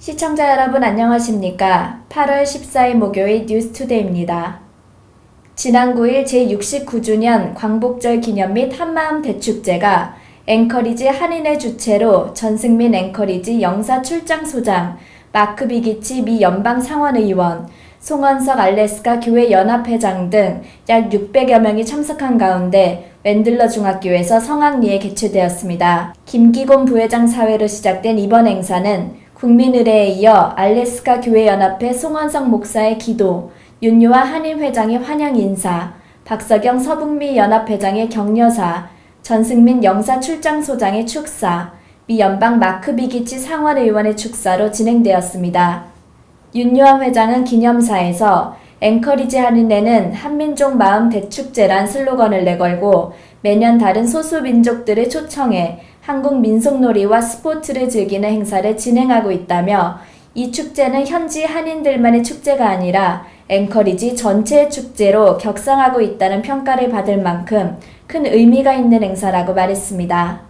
시청자 여러분 안녕하십니까? 8월 14일 목요일 뉴스투데이입니다. 지난 9일 제69주년 광복절 기념 및 한마음 대축제가 앵커리지 한인회 주최로 전승민 앵커리지 영사 출장소장, 마크 비기치 미 연방상원의원, 송원석 알래스카 교회 연합회장 등 약 600여 명이 참석한 가운데 웬들러 중학교에서 성황리에 개최되었습니다. 김기곤 부회장 사회로 시작된 이번 행사는 국민의례에 이어 알래스카 교회연합회 송원석 목사의 기도, 윤유아 한인회장의 환영 인사, 박서경 서북미 연합회장의 격려사, 전승민 영사 출장소장의 축사, 미 연방 마크 비기치 상원의원의 축사로 진행되었습니다. 윤유아 회장은 기념사에서 앵커리지 한인회는 한민족 마음 대축제란 슬로건을 내걸고 매년 다른 소수민족들을 초청해 한국 민속놀이와 스포츠를 즐기는 행사를 진행하고 있다며 이 축제는 현지 한인들만의 축제가 아니라 앵커리지 전체의 축제로 격상하고 있다는 평가를 받을 만큼 큰 의미가 있는 행사라고 말했습니다.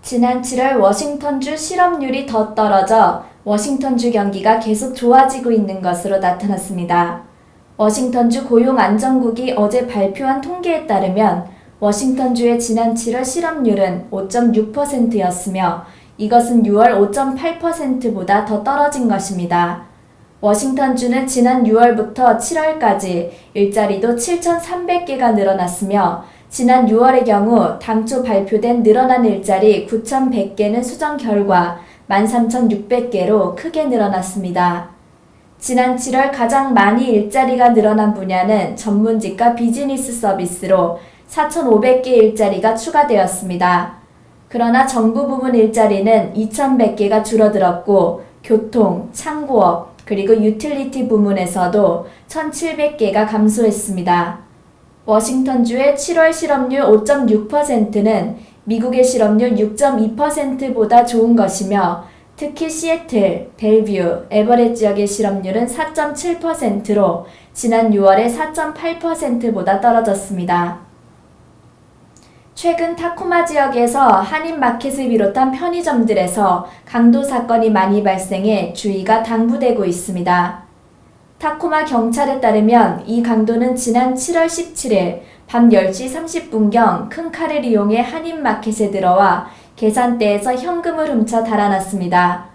지난 7월 워싱턴주 실업률이 더 떨어져 워싱턴주 경기가 계속 좋아지고 있는 것으로 나타났습니다. 워싱턴주 고용안정국이 어제 발표한 통계에 따르면 워싱턴주의 지난 7월 실업률은 5.6%였으며 이것은 6월 5.8%보다 더 떨어진 것입니다. 워싱턴주는 지난 6월부터 7월까지 일자리도 7,300개가 늘어났으며 지난 6월의 경우 당초 발표된 늘어난 일자리 9,100개는 수정 결과 13,600개로 크게 늘어났습니다. 지난 7월 가장 많이 일자리가 늘어난 분야는 전문직과 비즈니스 서비스로 4,500개 일자리가 추가되었습니다. 그러나 정부 부문 일자리는 2,100개가 줄어들었고 교통, 창고업, 그리고 유틸리티 부문에서도 1,700개가 감소했습니다. 워싱턴주의 7월 실업률 5.6%는 미국의 실업률 6.2%보다 좋은 것이며 특히 시애틀, 벨뷰, 에버렛 지역의 실업률은 4.7%로 지난 6월에 4.8%보다 떨어졌습니다. 최근 타코마 지역에서 한인마켓을 비롯한 편의점들에서 강도 사건이 많이 발생해 주의가 당부되고 있습니다. 타코마 경찰에 따르면 이 강도는 지난 7월 17일 밤 10시 30분경 큰 칼을 이용해 한인마켓에 들어와 계산대에서 현금을 훔쳐 달아났습니다.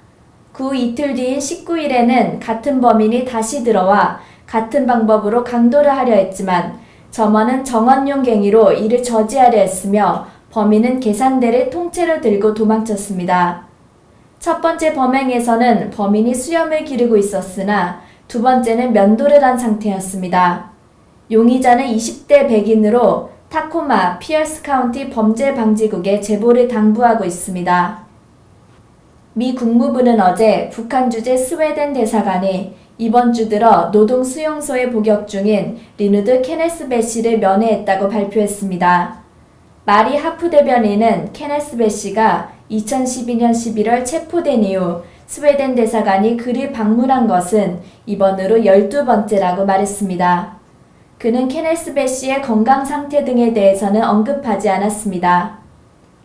그 이틀 뒤인 19일에는 같은 범인이 다시 들어와 같은 방법으로 강도를 하려 했지만 점원은 정원용 갱이로 이를 저지하려 했으며 범인은 계산대를 통째로 들고 도망쳤습니다. 첫 번째 범행에서는 범인이 수염을 기르고 있었으나 두 번째는 면도를 한 상태였습니다. 용의자는 20대 백인으로 타코마 피어스 카운티 범죄방지국에 제보를 당부하고 있습니다. 미 국무부는 어제 북한 주재 스웨덴 대사관이 이번 주 들어 노동 수용소에 복역 중인 리누드 케네스 베시를 면회했다고 발표했습니다. 마리 하프 대변인은 케네스 베시가 2012년 11월 체포된 이후 스웨덴 대사관이 그를 방문한 것은 이번으로 12번째라고 말했습니다. 그는 케네스 베시의 건강 상태 등에 대해서는 언급하지 않았습니다.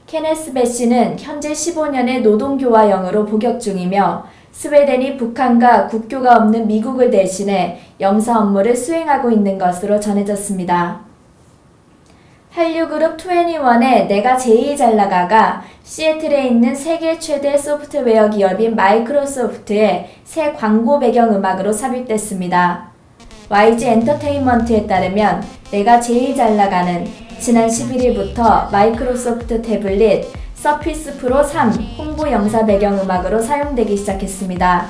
케네스 베시는 현재 15년의 노동교화형으로 복역 중이며 스웨덴이 북한과 국교가 없는 미국을 대신해 영사 업무를 수행하고 있는 것으로 전해졌습니다. 한류그룹 21의 내가 제일 잘 나가가 시애틀에 있는 세계 최대 소프트웨어 기업인 마이크로소프트의 새 광고 배경음악으로 삽입됐습니다. YG 엔터테인먼트에 따르면 내가 제일 잘 나가는 지난 11일부터 마이크로소프트 태블릿 서피스 프로 3 홍보 영사 배경음악으로 사용되기 시작했습니다.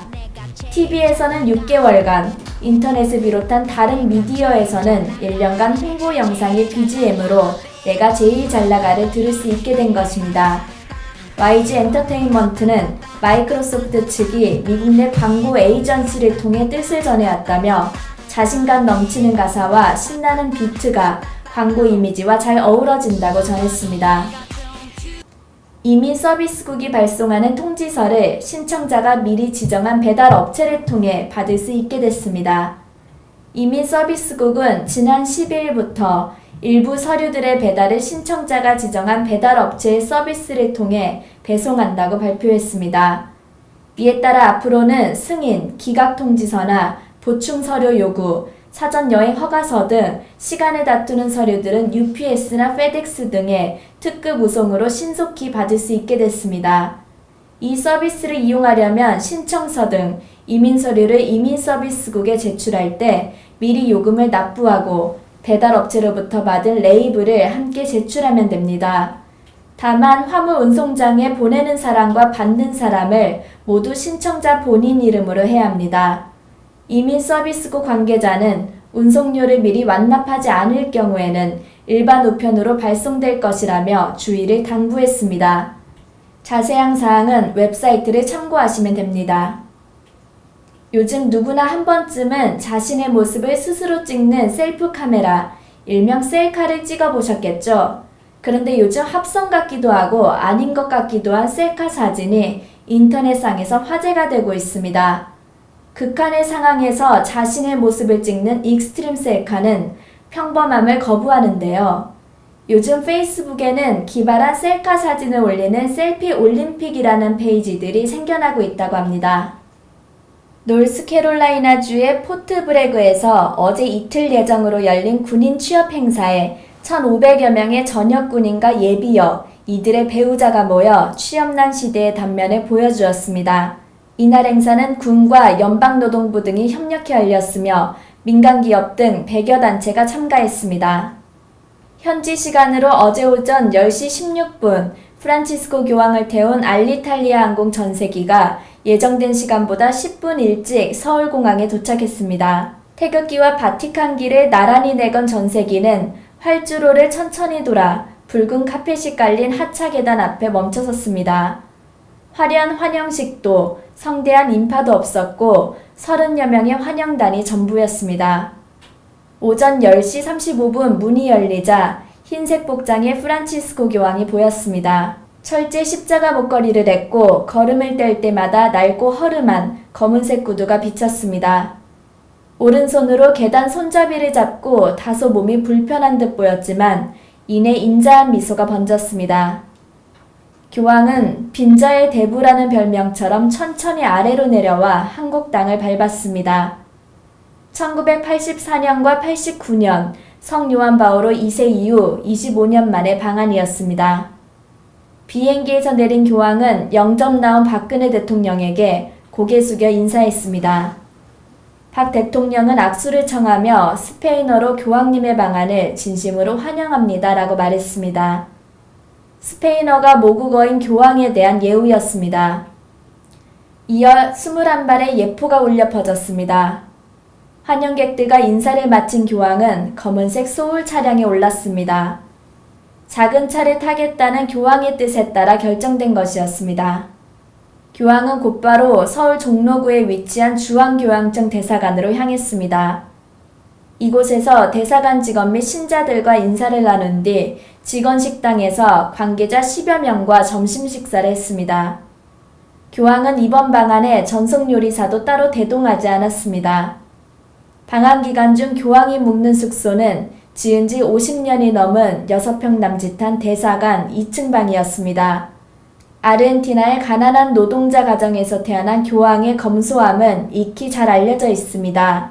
TV에서는 6개월간, 인터넷을 비롯한 다른 미디어에서는 1년간 홍보 영상의 BGM으로 내가 제일 잘 나가를 들을 수 있게 된 것입니다. YG 엔터테인먼트는 마이크로소프트 측이 미국 내 광고 에이전시를 통해 뜻을 전해왔다며 자신감 넘치는 가사와 신나는 비트가 광고 이미지와 잘 어우러진다고 전했습니다. 이미 서비스국이 발송하는 통지서를 신청자가 미리 지정한 배달 업체를 통해 받을 수 있게 됐습니다. 이미 서비스국은 지난 12일부터 일부 서류들의 배달을 신청자가 지정한 배달 업체의 서비스를 통해 배송한다고 발표했습니다. 이에 따라 앞으로는 승인, 기각통지서나 보충서류 요구, 사전 여행 허가서 등 시간을 다투는 서류들은 UPS나 FedEx 등의 특급 우송으로 신속히 받을 수 있게 됐습니다. 이 서비스를 이용하려면 신청서 등 이민 서류를 이민 서비스국에 제출할 때 미리 요금을 납부하고 배달업체로부터 받은 레이블을 함께 제출하면 됩니다. 다만 화물 운송장에 보내는 사람과 받는 사람을 모두 신청자 본인 이름으로 해야 합니다. 이민 서비스국 관계자는 운송료를 미리 완납하지 않을 경우에는 일반 우편으로 발송될 것이라며 주의를 당부했습니다. 자세한 사항은 웹사이트를 참고하시면 됩니다. 요즘 누구나 한 번쯤은 자신의 모습을 스스로 찍는 셀프 카메라, 일명 셀카를 찍어보셨겠죠? 그런데 요즘 합성 같기도 하고 아닌 것 같기도 한 셀카 사진이 인터넷상에서 화제가 되고 있습니다. 극한의 상황에서 자신의 모습을 찍는 익스트림 셀카는 평범함을 거부하는데요. 요즘 페이스북에는 기발한 셀카 사진을 올리는 셀피 올림픽이라는 페이지들이 생겨나고 있다고 합니다. 노스캐롤라이나주의 포트 브래그에서 어제 이틀 예정으로 열린 군인 취업 행사에 1,500여 명의 전역 군인과 예비역, 이들의 배우자가 모여 취업난 시대의 단면을 보여주었습니다. 이날 행사는 군과 연방노동부 등이 협력해 열렸으며 민간기업 등 100여 단체가 참가했습니다. 현지 시간으로 어제 오전 10시 16분 프란치스코 교황을 태운 알리탈리아 항공 전세기가 예정된 시간보다 10분 일찍 서울공항에 도착했습니다. 태극기와 바티칸기를 나란히 내건 전세기는 활주로를 천천히 돌아 붉은 카펫이 깔린 하차 계단 앞에 멈춰섰습니다. 화려한 환영식도 성대한 인파도 없었고 30여 명의 환영단이 전부였습니다. 오전 10시 35분 문이 열리자 흰색 복장의 프란치스코 교황이 보였습니다. 철제 십자가 목걸이를 했고 걸음을 뗄 때마다 낡고 허름한 검은색 구두가 비쳤습니다. 오른손으로 계단 손잡이를 잡고 다소 몸이 불편한 듯 보였지만 이내 인자한 미소가 번졌습니다. 교황은 빈자의 대부라는 별명처럼 천천히 아래로 내려와 한국 땅을 밟았습니다. 1984년과 89년 성 요한 바오로 2세 이후 25년 만의 방한이었습니다. 비행기에서 내린 교황은 영접 나온 박근혜 대통령에게 고개 숙여 인사했습니다. 박 대통령은 악수를 청하며 스페인어로 교황님의 방한을 진심으로 환영합니다 라고 말했습니다. 스페인어가 모국어인 교황에 대한 예우였습니다. 이어 21발의 예포가 울려 퍼졌습니다. 환영객들과 인사를 마친 교황은 검은색 소울 차량에 올랐습니다. 작은 차를 타겠다는 교황의 뜻에 따라 결정된 것이었습니다. 교황은 곧바로 서울 종로구에 위치한 주한교황청 대사관으로 향했습니다. 이곳에서 대사관 직원 및 신자들과 인사를 나눈 뒤 직원 식당에서 관계자 10여 명과 점심 식사를 했습니다. 교황은 이번 방한에 전속 요리사도 따로 대동하지 않았습니다. 방한 기간 중 교황이 묵는 숙소는 지은 지 50년이 넘은 6평 남짓한 대사관 2층 방이었습니다. 아르헨티나의 가난한 노동자 가정에서 태어난 교황의 검소함은 익히 잘 알려져 있습니다.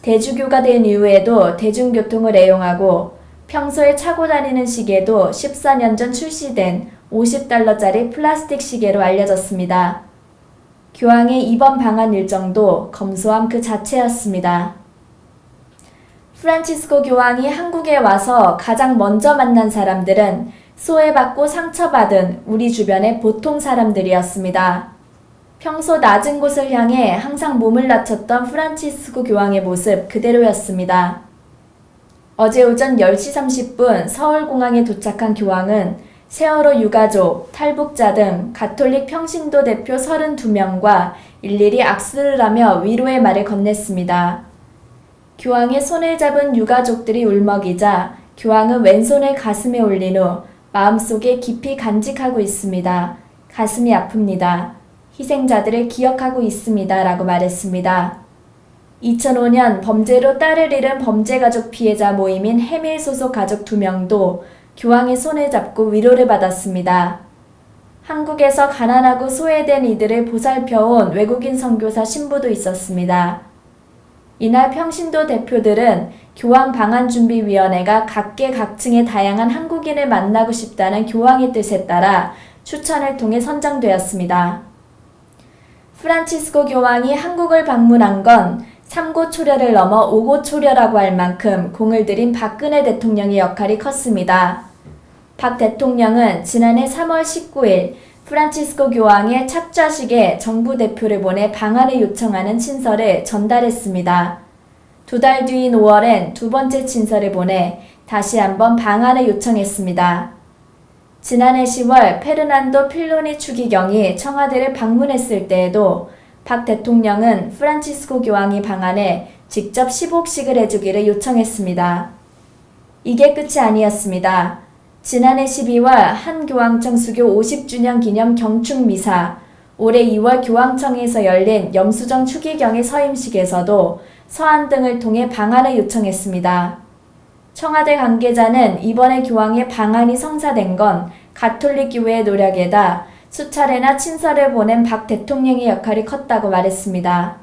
대주교가 된 이후에도 대중교통을 애용하고 평소에 차고 다니는 시계도 14년 전 출시된 $50짜리 플라스틱 시계로 알려졌습니다. 교황의 이번 방한 일정도 검소함 그 자체였습니다. 프란치스코 교황이 한국에 와서 가장 먼저 만난 사람들은 소외받고 상처받은 우리 주변의 보통 사람들이었습니다. 평소 낮은 곳을 향해 항상 몸을 낮췄던 프란치스코 교황의 모습 그대로였습니다. 어제 오전 10시 30분 서울공항에 도착한 교황은 세월호 유가족, 탈북자 등 가톨릭 평신도 대표 32명과 일일이 악수를 하며 위로의 말을 건넸습니다. 교황의 손을 잡은 유가족들이 울먹이자 교황은 왼손을 가슴에 올린 후 마음속에 깊이 간직하고 있습니다. 가슴이 아픕니다. 희생자들을 기억하고 있습니다. 라고 말했습니다. 2005년 범죄로 딸을 잃은 범죄가족 피해자 모임인 해밀 소속 가족 2명도 교황의 손을 잡고 위로를 받았습니다. 한국에서 가난하고 소외된 이들을 보살펴온 외국인 선교사 신부도 있었습니다. 이날 평신도 대표들은 교황방한준비위원회가 각계각층의 다양한 한국인을 만나고 싶다는 교황의 뜻에 따라 추천을 통해 선정되었습니다. 프란치스코 교황이 한국을 방문한 건 3고 초려를 넘어 5고 초려라고 할 만큼 공을 들인 박근혜 대통령의 역할이 컸습니다. 박 대통령은 지난해 3월 19일 프란치스코 교황의 착좌식에 정부 대표를 보내 방한을 요청하는 친서를 전달했습니다. 2달 뒤인 5월엔 두 번째 친서를 보내 다시 한번 방한을 요청했습니다. 지난해 10월 페르난도 필로니 추기경이 청와대를 방문했을 때에도 박 대통령은 프란치스코 교황이 방한에 직접 시복식을 해주기를 요청했습니다. 이게 끝이 아니었습니다. 지난해 12월 한 교황청 수교 50주년 기념 경축 미사, 올해 2월 교황청에서 열린 염수정 추기경의 서임식에서도 서한 등을 통해 방한을 요청했습니다. 청와대 관계자는 이번에 교황의 방한이 성사된 건 가톨릭 교회의 노력에다 수차례나 친서를 보낸 박 대통령의 역할이 컸다고 말했습니다.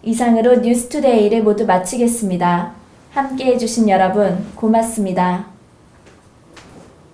이상으로 뉴스투데이를 모두 마치겠습니다. 함께해 주신 여러분 고맙습니다.